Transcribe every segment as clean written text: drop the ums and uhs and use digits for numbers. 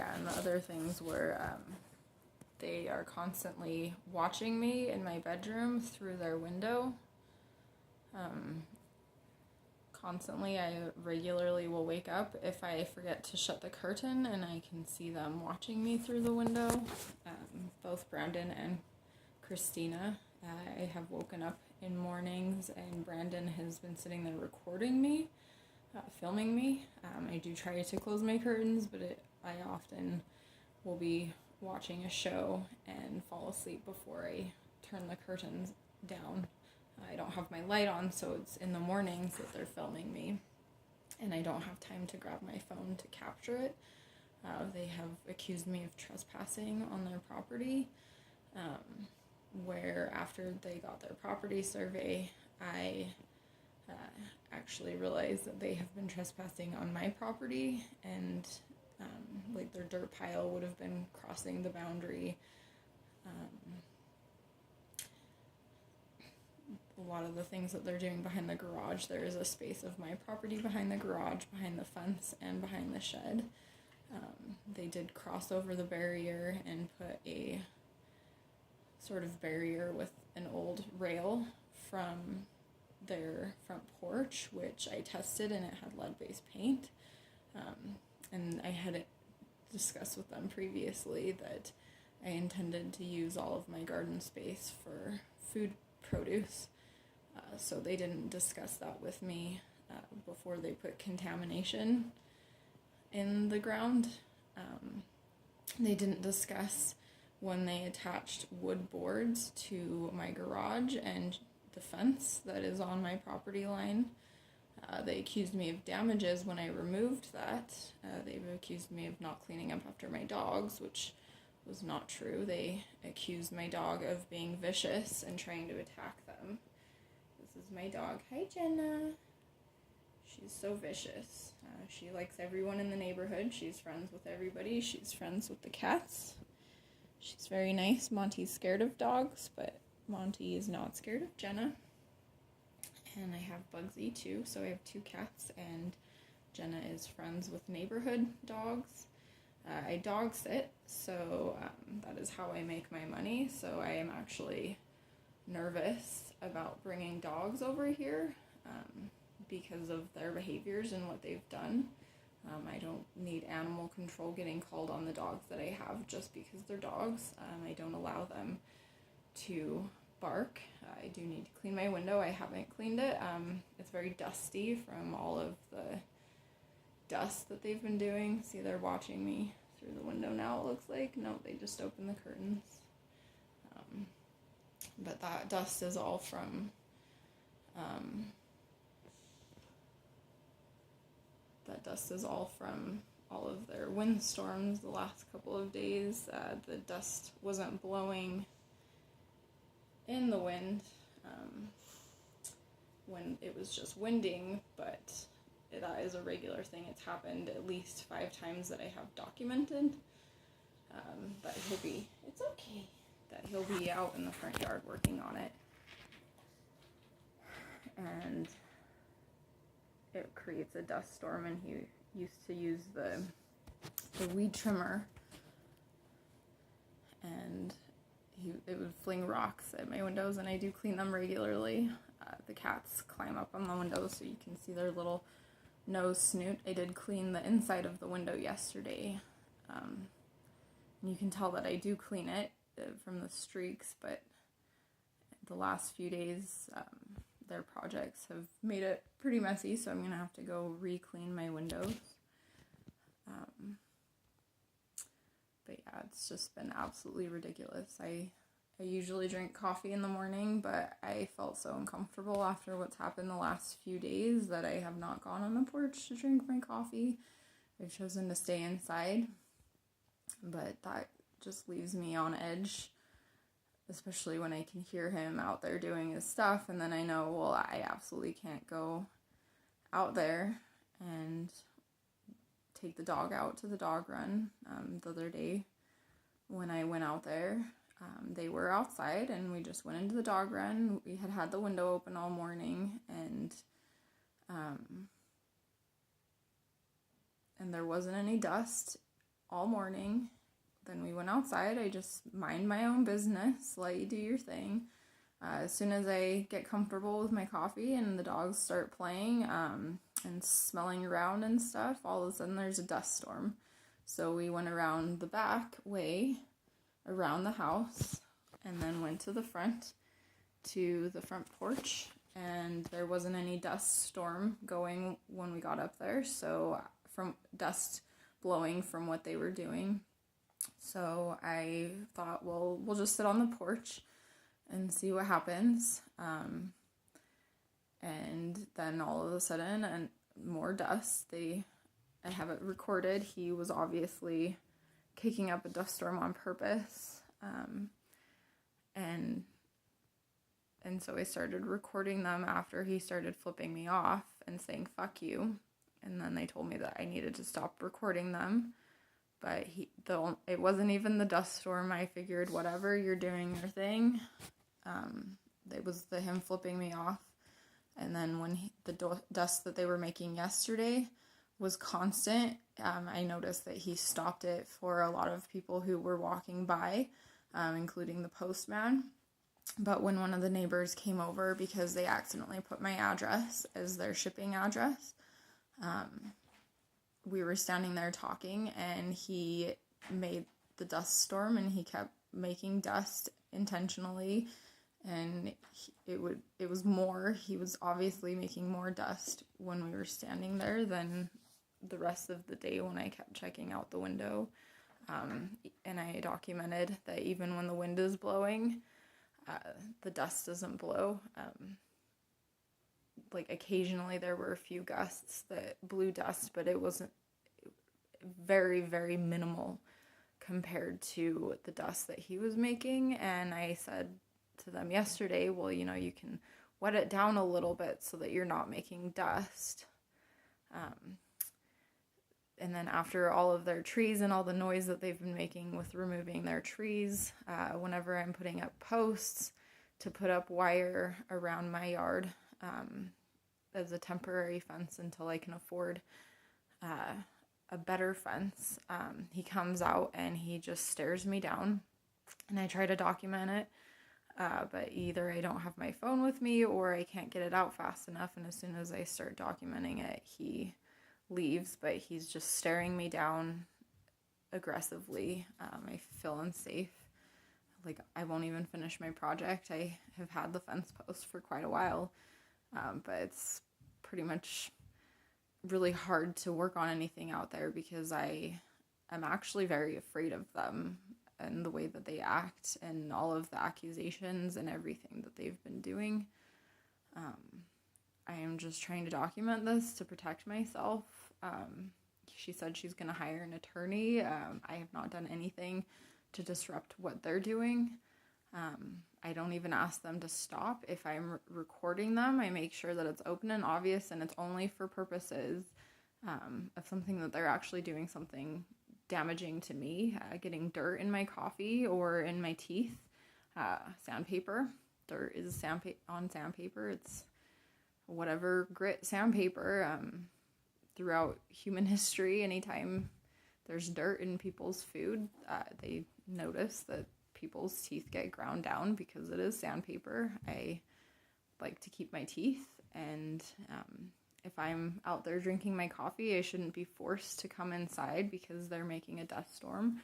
Yeah, and the other things were they are constantly watching me in my bedroom through their window. Constantly, I regularly will wake up if I forget to shut the curtain and I can see them watching me through the window. Both Brandon and Christina. I have woken up in mornings and Brandon has been sitting there recording me, filming me. I do try to close my curtains, but I often will be watching a show and fall asleep before I turn the curtains down. I don't have my light on, so it's in the mornings that they're filming me, and I don't have time to grab my phone to capture it. They have accused me of trespassing on their property, where after they got their property survey, I actually realized that they have been trespassing on my property, and like their dirt pile would have been crossing the boundary. A lot of the things that they're doing behind the garage, there is a space of my property behind the garage, behind the fence, and behind the shed. They did cross over the barrier and put a sort of barrier with an old rail from their front porch, which I tested and it had lead-based paint. And I had discussed with them previously that I intended to use all of my garden space for food produce. So they didn't discuss that with me before they put contamination in the ground. They didn't discuss when they attached wood boards to my garage and the fence that is on my property line. They accused me of damages when I removed that. They've accused me of not cleaning up after my dogs, which was not true. They accused my dog of being vicious and trying to attack them. This is my dog. Hi, Jenna. She's so vicious. She likes everyone in the neighborhood. She's friends with everybody. She's friends with the cats. She's very nice. Monty's scared of dogs, but Monty is not scared of Jenna. And I have Bugsy too, so I have 2 cats, and Jenna is friends with neighborhood dogs. I dog sit, so that is how I make my money, so I am actually nervous about bringing dogs over here because of their behaviors and what they've done. I don't need animal control getting called on the dogs that I have just because they're dogs. I don't allow them to bark. I do need to clean my window. I haven't cleaned it. It's very dusty from all of the dust that they've been doing. See, they're watching me through the window now, it looks like. No, they just opened the curtains. But that dust is all from all of their windstorms the last couple of days. The dust wasn't blowing in the wind when it was just winding, but that is a regular thing. It's happened at least 5 times that I have documented. But it's okay that he'll be out in the front yard working on it. And it creates a dust storm, and he used to use the weed trimmer, and it would fling rocks at my windows, and I do clean them regularly. The cats climb up on the windows so you can see their little nose snoot. I did clean the inside of the window yesterday. And you can tell that I do clean it from the streaks, but the last few days their projects have made it pretty messy, so I'm going to have to go re-clean my windows. But yeah, it's just been absolutely ridiculous. I usually drink coffee in the morning, but I felt so uncomfortable after what's happened the last few days that I have not gone on the porch to drink my coffee. I've chosen to stay inside, but that just leaves me on edge, especially when I can hear him out there doing his stuff, and then I know, well, I absolutely can't go out there and take the dog out to the dog run. The other day when I went out there, they were outside and we just went into the dog run. We had the window open all morning, and there wasn't any dust all morning. Then we went outside. I just mind my own business, let you do your thing. As soon as I get comfortable with my coffee and the dogs start playing and smelling around and stuff, all of a sudden there's a dust storm. So we went around the back way, around the house, and then went to the front porch, and there wasn't any dust storm going when we got up there, so from dust blowing from what they were doing. So I thought, well, we'll just sit on the porch and see what happens. And then all of a sudden, and more dust. I have it recorded. He was obviously kicking up a dust storm on purpose. And so I started recording them after he started flipping me off and saying, "Fuck you." And then they told me that I needed to stop recording them. But it wasn't even the dust storm. I figured, whatever, you're doing your thing. It was him flipping me off. And then when the dust that they were making yesterday was constant, I noticed that he stopped it for a lot of people who were walking by, including the postman. But when one of the neighbors came over because they accidentally put my address as their shipping address, we were standing there talking, and he made the dust storm, and he kept making dust intentionally, and it was more. He was obviously making more dust when we were standing there than the rest of the day when I kept checking out the window. And I documented that even when the wind is blowing, the dust doesn't blow. Like occasionally there were a few gusts that blew dust, but it wasn't very, very minimal compared to the dust that he was making. And I said to them yesterday, well, you can wet it down a little bit so that you're not making dust. And then after all of their trees and all the noise that they've been making with removing their trees, whenever I'm putting up posts to put up wire around my yard as a temporary fence until I can afford a better fence, he comes out and he just stares me down, and I try to document it, but either I don't have my phone with me or I can't get it out fast enough, and as soon as I start documenting it, he leaves, but he's just staring me down aggressively. I feel unsafe. Like, I won't even finish my project. I have had the fence post for quite a while, but it's pretty much really hard to work on anything out there because I'm actually very afraid of them and the way that they act and all of the accusations and everything that they've been doing. I am just trying to document this to protect myself. She said she's going to hire an attorney. I have not done anything to disrupt what they're doing. I don't even ask them to stop. If I'm recording them, I make sure that it's open and obvious and it's only for purposes of something that they're actually doing something damaging to me, getting dirt in my coffee or in my teeth, sandpaper. Dirt is on sandpaper. It's whatever grit sandpaper. Throughout human history, anytime there's dirt in people's food, they notice that people's teeth get ground down because it is sandpaper. I like to keep my teeth, and if I'm out there drinking my coffee, I shouldn't be forced to come inside because they're making a dust storm.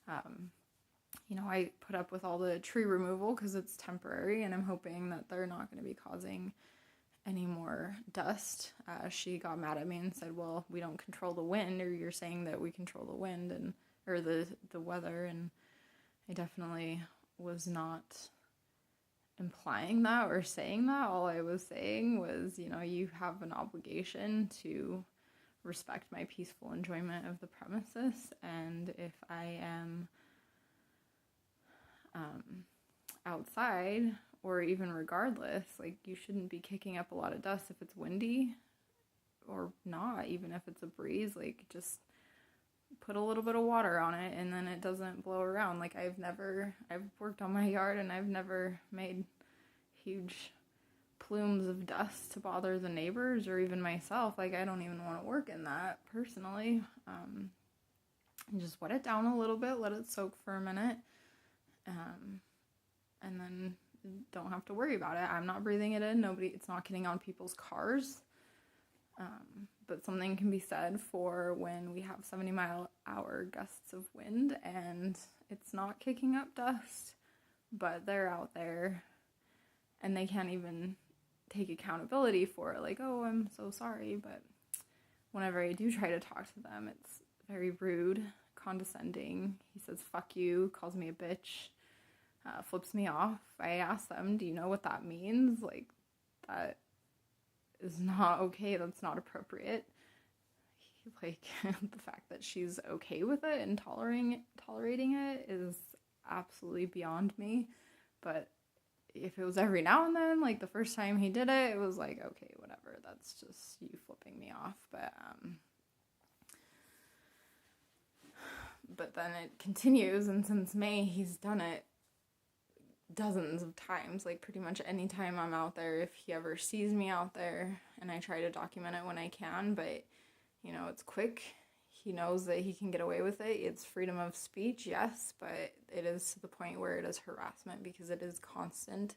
I put up with all the tree removal because it's temporary, and I'm hoping that they're not going to be causing any more dust. She got mad at me and said, well, we don't control the wind, or you're saying that we control the wind or the weather, and I definitely was not implying that or saying that. All I was saying was, you have an obligation to respect my peaceful enjoyment of the premises, and if I am outside, or even regardless, like, you shouldn't be kicking up a lot of dust if it's windy or not, even if it's a breeze. Like, just put a little bit of water on it and then it doesn't blow around. Like, I've worked on my yard and I've never made huge plumes of dust to bother the neighbors or even myself. Like, I don't even want to work in that personally. and just wet it down a little bit, let it soak for a minute, and then don't have to worry about it. I'm not breathing it in. It's not getting on people's cars. But something can be said for when we have 70-mile-hour gusts of wind and it's not kicking up dust, but they're out there and they can't even take accountability for it. Like, oh, I'm so sorry. But whenever I do try to talk to them, it's very rude, condescending. He says, fuck you, calls me a bitch, flips me off. I ask them, do you know what that means? Like, that is not okay. That's not appropriate. Like, the fact that she's okay with it and tolerating it is absolutely beyond me. But if it was every now and then, like the first time he did it, it was like, okay, whatever. That's just you flipping me off. But then it continues, and since May, he's done it dozens of times. Like, pretty much any time I'm out there, if he ever sees me out there, and I try to document it when I can, but you know, it's quick. He knows that he can get away with it. It's freedom of speech, yes, but it is to the point where it is harassment because it is constant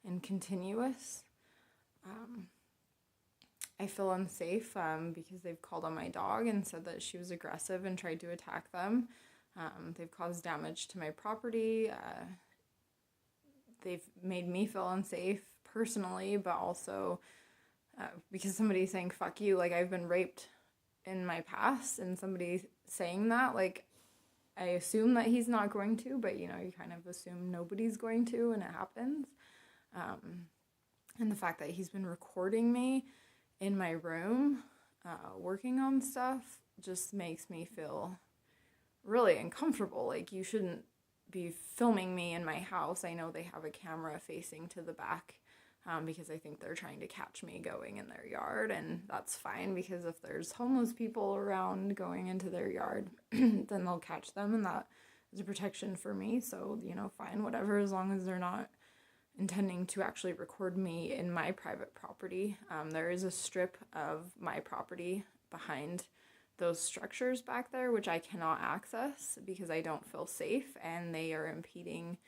and continuous. I feel unsafe because they've called on my dog and said that she was aggressive and tried to attack them. They've caused damage to my property. They've made me feel unsafe personally, but also because somebody's saying, fuck you. Like, I've been raped in my past, and somebody saying that, like, I assume that he's not going to, but you know, you kind of assume nobody's going to, and it happens. And the fact that he's been recording me in my room, working on stuff, just makes me feel really uncomfortable. Like, you shouldn't be filming me in my house. I know they have a camera facing to the back, because I think they're trying to catch me going in their yard, and that's fine, because if there's homeless people around going into their yard, then they'll catch them, and that is a protection for me. So, you know, fine, whatever, as long as they're not intending to actually record me in my private property. There is a strip of my property behind those structures back there, which I cannot access because I don't feel safe, and they are impeding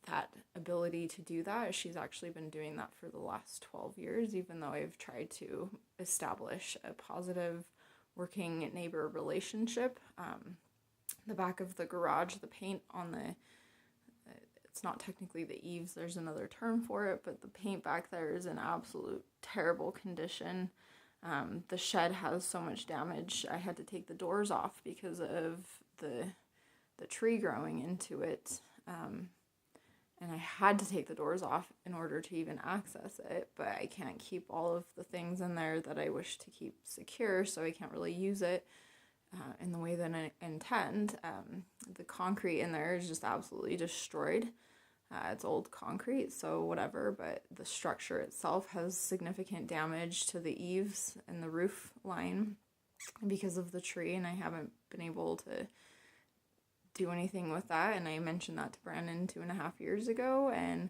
that ability to do that. She's actually been doing that for the last 12 years, even though I've tried to establish a positive working neighbor relationship. The back of the garage, the paint on it's not technically the eaves, there's another term for it, but the paint back there is in absolute terrible condition. The shed has so much damage, I had to take the doors off because of the tree growing into it. And I had to take the doors off in order to even access it, but I can't keep all of the things in there that I wish to keep secure, so I can't really use it in the way that I intend. The concrete in there is just absolutely destroyed. It's old concrete, so whatever, but the structure itself has significant damage to the eaves and the roof line because of the tree, and I haven't been able to do anything with that. And I mentioned that to Brandon 2.5 years ago, and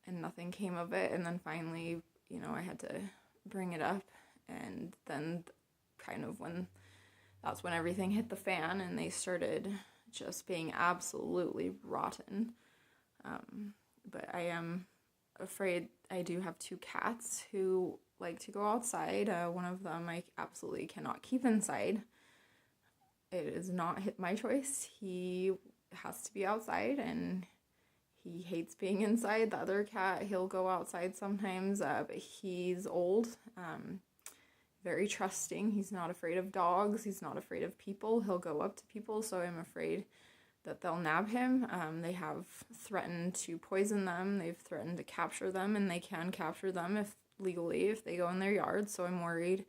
nothing came of it. And then finally, you know, I had to bring it up, and then kind of that's when everything hit the fan, and they started just being absolutely rotten. But I am afraid. I do have 2 cats who like to go outside. One of them I absolutely cannot keep inside. It is not my choice. He has to be outside, and he hates being inside. The other cat, he'll go outside sometimes, but he's old, very trusting. He's not afraid of dogs. He's not afraid of people. He'll go up to people, so I'm afraid that they'll nab him. They have threatened to poison them. They've threatened to capture them, and they can capture them legally if they go in their yard, so I'm worried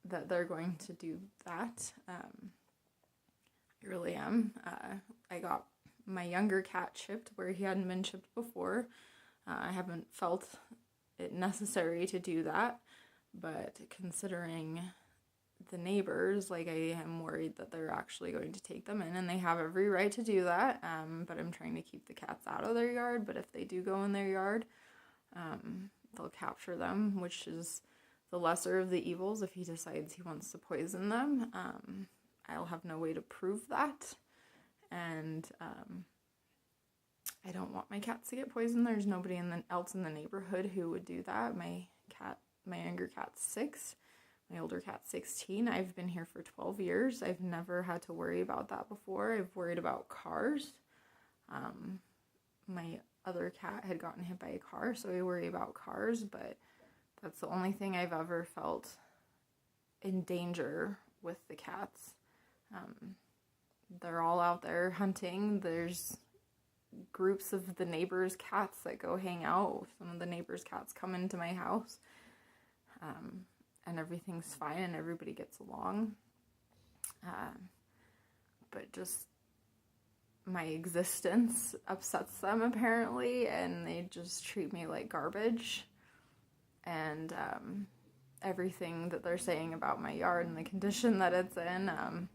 that they're going to do that. I really am. I got my younger cat chipped where he hadn't been chipped before. I haven't felt it necessary to do that, but considering the neighbors, like, I am worried that they're actually going to take them in, and they have every right to do that, but I'm trying to keep the cats out of their yard. But if they do go in their yard, they'll capture them, which is the lesser of the evils if he decides he wants to poison them. I'll have no way to prove that. And I don't want my cats to get poisoned. There's nobody else in the neighborhood who would do that. My younger cat's 6. My older cat's 16. I've been here for 12 years. I've never had to worry about that before. I've worried about cars. My other cat had gotten hit by a car, so I worry about cars, but that's the only thing I've ever felt in danger with the cats. They're all out there hunting. There's groups of the neighbors' cats that go hang out. Some of the neighbors' cats come into my house. And everything's fine and everybody gets along. But just my existence upsets them apparently, and they just treat me like garbage. And everything that they're saying about my yard and the condition that it's in,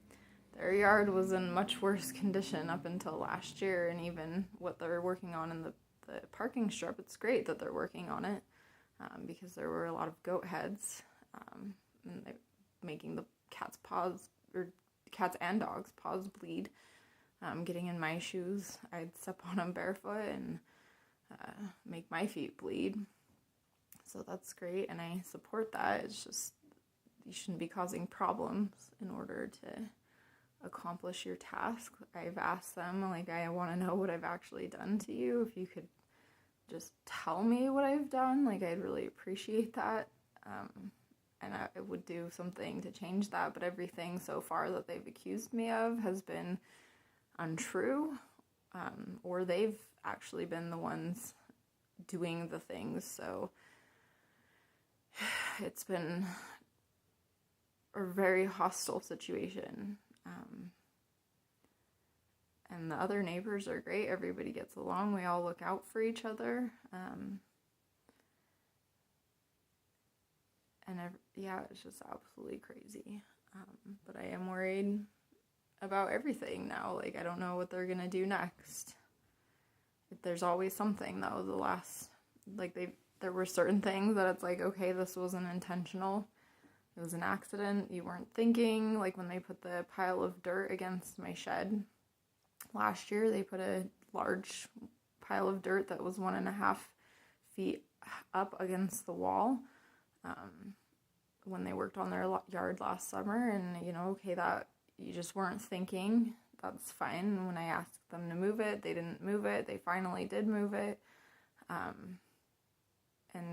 their yard was in much worse condition up until last year, and even what they're working on in the parking strip, it's great that they're working on it, because there were a lot of goat heads, and they're making the cats' paws, or cats and dogs' paws bleed, getting in my shoes. I'd step on them barefoot and make my feet bleed. So that's great, and I support that. It's just, you shouldn't be causing problems in order to accomplish your task. I've asked them, like, I want to know what I've actually done to you. If you could just tell me what I've done, like, I'd really appreciate that. And I would do something to change that, but everything so far that they've accused me of has been untrue, or they've actually been the ones doing the things. So it's been a very hostile situation. And the other neighbors are great. Everybody gets along. We all look out for each other. Yeah, it's just absolutely crazy. But I am worried about everything now. Like, I don't know what they're gonna do next. There's always something, though. There were certain things that it's like, okay, this wasn't intentional. It was an accident. You weren't thinking. Like when they put the pile of dirt against my shed last year, they put a large pile of dirt that was 1.5 feet up against the wall. When they worked on their yard last summer, and okay, that you just weren't thinking. That's fine. And when I asked them to move it, they didn't move it. They finally did move it. And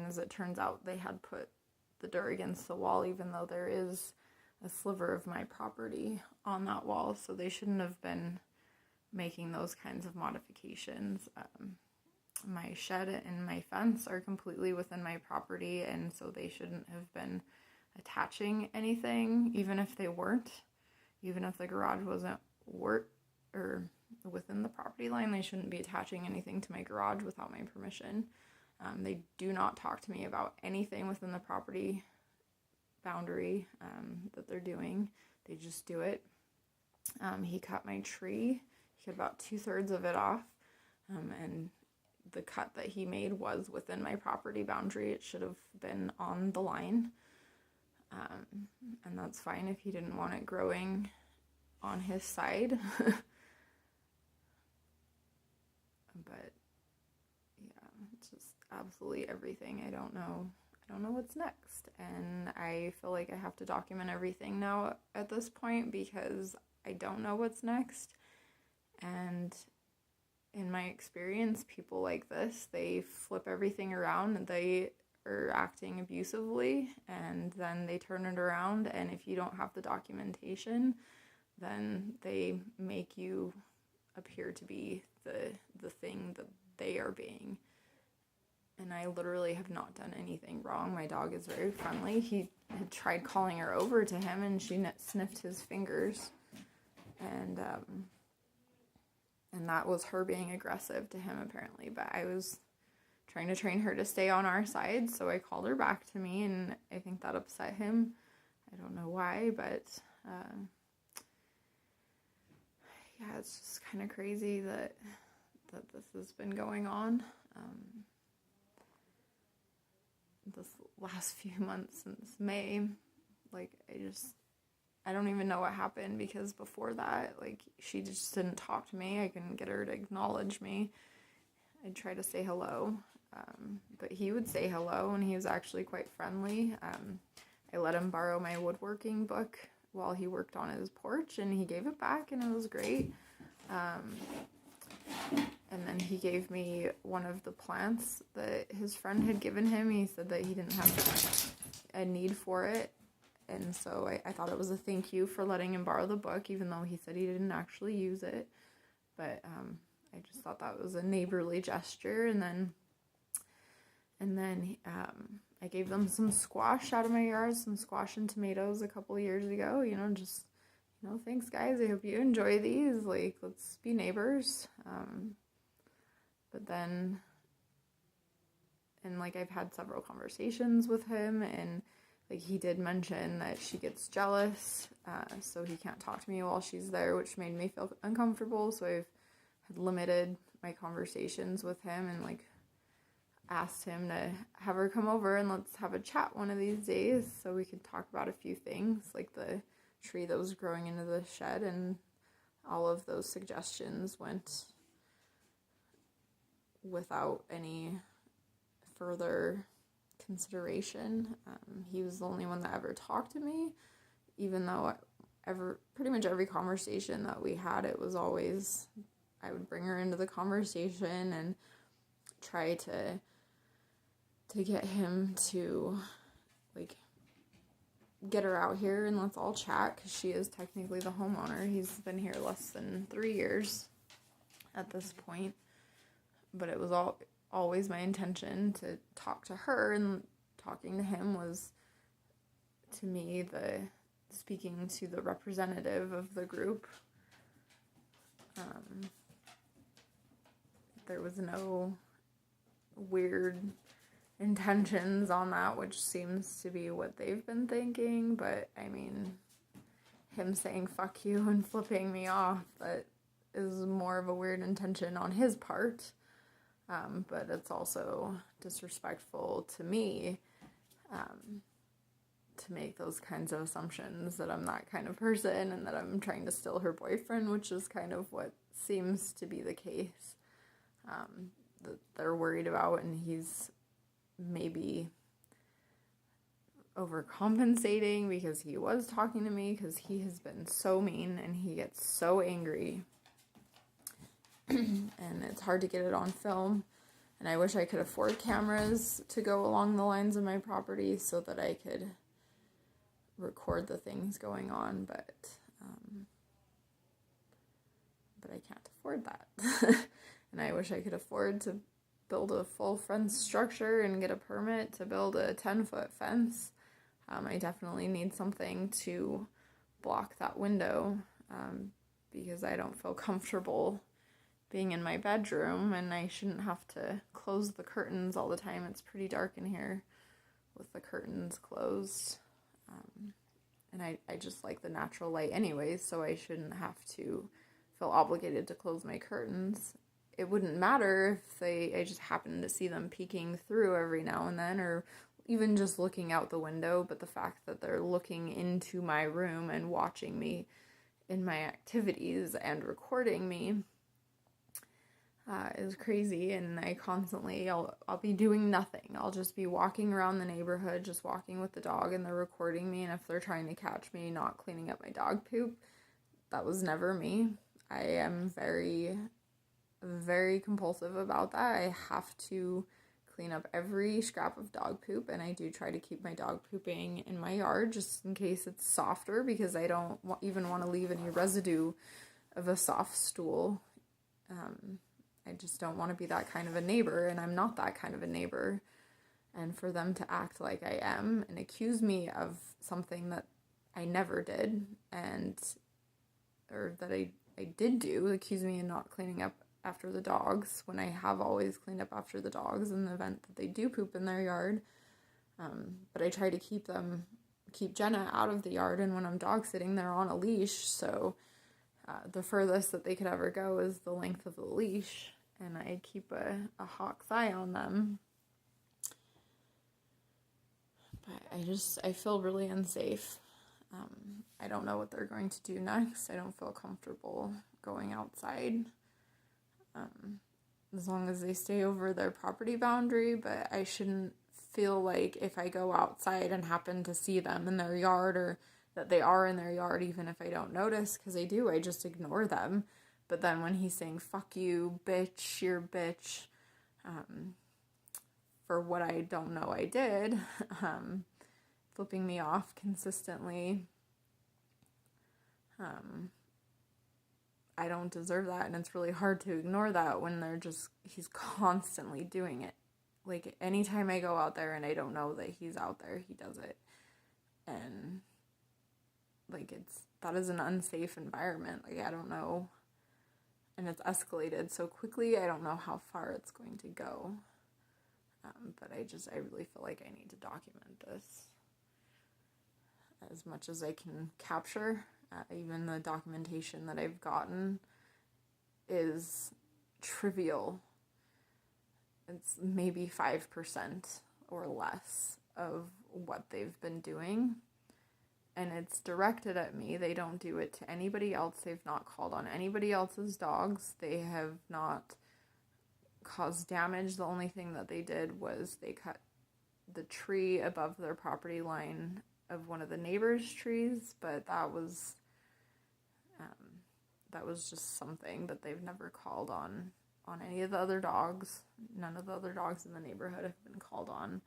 as it turns out, they had put the dirt against the wall, even though there is a sliver of my property on that wall. So they shouldn't have been making those kinds of modifications. My shed and my fence are completely within my property, and so they shouldn't have been attaching anything, even if they weren't. Even if the garage wasn't or within the property line, they shouldn't be attaching anything to my garage without my permission. They do not talk to me about anything within the property boundary that they're doing. They just do it. He cut my tree. He cut about 2/3 of it off, and the cut that he made was within my property boundary. It should have been on the line, and that's fine if he didn't want it growing on his side. But yeah, it's just absolutely everything. I don't know what's next, and I feel like I have to document everything now at this point because I don't know what's next. And in my experience, people like this, they flip everything around and they are acting abusively, and then they turn it around, and if you don't have the documentation, then they make you appear to be the thing that they are being. And I literally have not done anything wrong. My dog is very friendly. He had tried calling her over to him, and she sniffed his fingers, and that was her being aggressive to him apparently. But I was trying to train her to stay on our side, so I called her back to me, and I think that upset him. I don't know why, but yeah, it's just kind of crazy that this has been going on. this last few months since May. Like, I don't even know what happened, because before that, like, she just didn't talk to me. I couldn't get her to acknowledge me. I'd try to say hello, but he would say hello, and he was actually quite friendly. I let him borrow my woodworking book while he worked on his porch, and he gave it back, and it was great. And then he gave me one of the plants that his friend had given him. He said that he didn't have a need for it. And so I thought it was a thank you for letting him borrow the book, even though he said he didn't actually use it. But I just thought that was a neighborly gesture. And then I gave them some squash out of my yard, some squash and tomatoes a couple of years ago. Just, thanks guys. I hope you enjoy these. Like, let's be neighbors. But then, and like, I've had several conversations with him, and like, he did mention that she gets jealous, so he can't talk to me while she's there, which made me feel uncomfortable. So I've had limited my conversations with him, and like, asked him to have her come over and let's have a chat one of these days so we could talk about a few things, like the tree that was growing into the shed, and all of those suggestions went without any further consideration. He was the only one that ever talked to me, even though pretty much every conversation that we had, it was always, I would bring her into the conversation and try to get him to, like, get her out here and let's all chat, because she is technically the homeowner. He's been here less than 3 years at this point. But it was always my intention to talk to her, and talking to him was, to me, speaking to the representative of the group. There was no weird intentions on that, which seems to be what they've been thinking. But I mean, him saying fuck you and flipping me off, that is more of a weird intention on his part. But it's also disrespectful to me to make those kinds of assumptions that I'm that kind of person and that I'm trying to steal her boyfriend, which is kind of what seems to be the case that they're worried about, and he's maybe overcompensating because he was talking to me, because he has been so mean and he gets so angry. And it's hard to get it on film, and I wish I could afford cameras to go along the lines of my property so that I could record the things going on, but I can't afford that. And I wish I could afford to build a full fence structure and get a permit to build a 10-foot fence. I definitely need something to block that window, because I don't feel comfortable being in my bedroom, and I shouldn't have to close the curtains all the time. It's pretty dark in here with the curtains closed. And I just like the natural light anyways, so I shouldn't have to feel obligated to close my curtains. It wouldn't matter if I just happened to see them peeking through every now and then, or even just looking out the window, but the fact that they're looking into my room and watching me in my activities and recording me is crazy. And I constantly, I'll be doing nothing. I'll just be walking around the neighborhood, just walking with the dog, and they're recording me. And if they're trying to catch me not cleaning up my dog poop, that was never me. I am very, very compulsive about that. I have to clean up every scrap of dog poop, and I do try to keep my dog pooping in my yard just in case it's softer, because I don't even want to leave any residue of a soft stool. I just don't want to be that kind of a neighbor, and I'm not that kind of a neighbor. And for them to act like I am and accuse me of something that I never did, or that I did do, accuse me of not cleaning up after the dogs, when I have always cleaned up after the dogs in the event that they do poop in their yard. But I try to keep Jenna out of the yard, and when I'm dog sitting, they're on a leash, so the furthest that they could ever go is the length of the leash, and I keep a hawk's eye on them. But I feel really unsafe. I don't know what they're going to do next. I don't feel comfortable going outside. As long as they stay over their property boundary, but I shouldn't feel like if I go outside and happen to see them in their yard, or that they are in their yard, even if I don't notice, because I do, I just ignore them. But then when he's saying, fuck you, bitch, you're a bitch, for what I don't know I did, flipping me off consistently, I don't deserve that, and it's really hard to ignore that when he's constantly doing it. Like, anytime I go out there and I don't know that he's out there, he does it. And, like, that is an unsafe environment. Like, I don't know. And it's escalated so quickly, I don't know how far it's going to go. But I really feel like I need to document this as much as I can capture. Even the documentation that I've gotten is trivial. It's maybe 5% or less of what they've been doing. And it's directed at me. They don't do it to anybody else. They've not called on anybody else's dogs. They have not caused damage. The only thing that they did was they cut the tree above their property line of one of the neighbors' trees, but that was just something that they've never called on any of the other dogs. None of the other dogs in the neighborhood have been called on.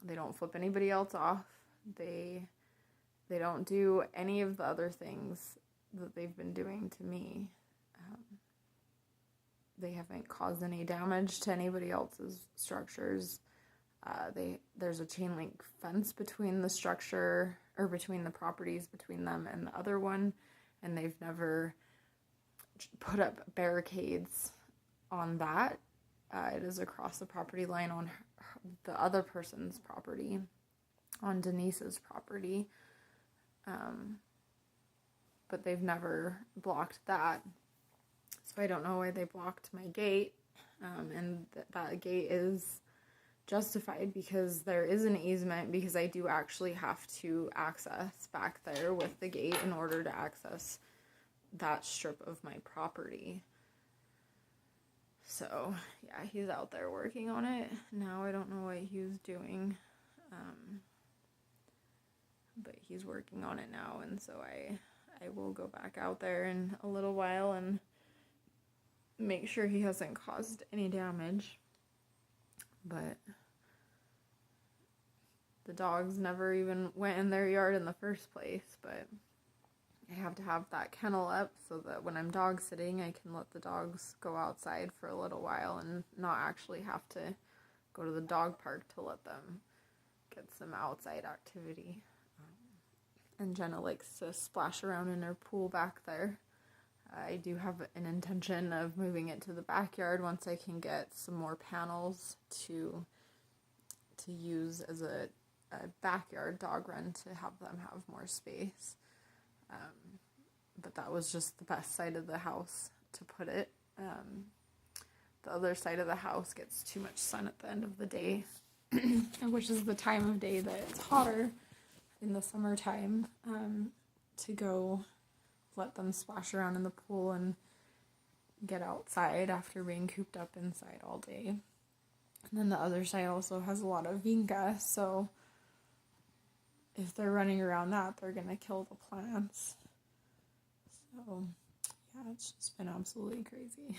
They don't flip anybody else off. They don't do any of the other things that they've been doing to me. They haven't caused any damage to anybody else's structures. There's a chain link fence between the structure, or between the properties between them and the other one, and they've never put up barricades on that. It is across the property line on the other person's property, on Denise's property, but they've never blocked that. So I don't know why they blocked my gate, and that gate is justified because there is an easement, because I do actually have to access back there with the gate in order to access that strip of my property. So, yeah, he's out there working on it. Now I don't know what he was doing, but he's working on it now, and so I will go back out there in a little while and make sure he hasn't caused any damage. But the dogs never even went in their yard in the first place, but I have to have that kennel up so that when I'm dog sitting, I can let the dogs go outside for a little while and not actually have to go to the dog park to let them get some outside activity. And Jenna likes to splash around in her pool back there. I do have an intention of moving it to the backyard once I can get some more panels to use as a backyard dog run, to have them have more space. But that was just the best side of the house to put it. The other side of the house gets too much sun at the end of the day, which is the time of day that it's hotter in the summertime, to go let them splash around in the pool and get outside after being cooped up inside all day. And then the other side also has a lot of vinca, so if they're running around that, they're gonna kill the plants. So, yeah, it's just been absolutely crazy.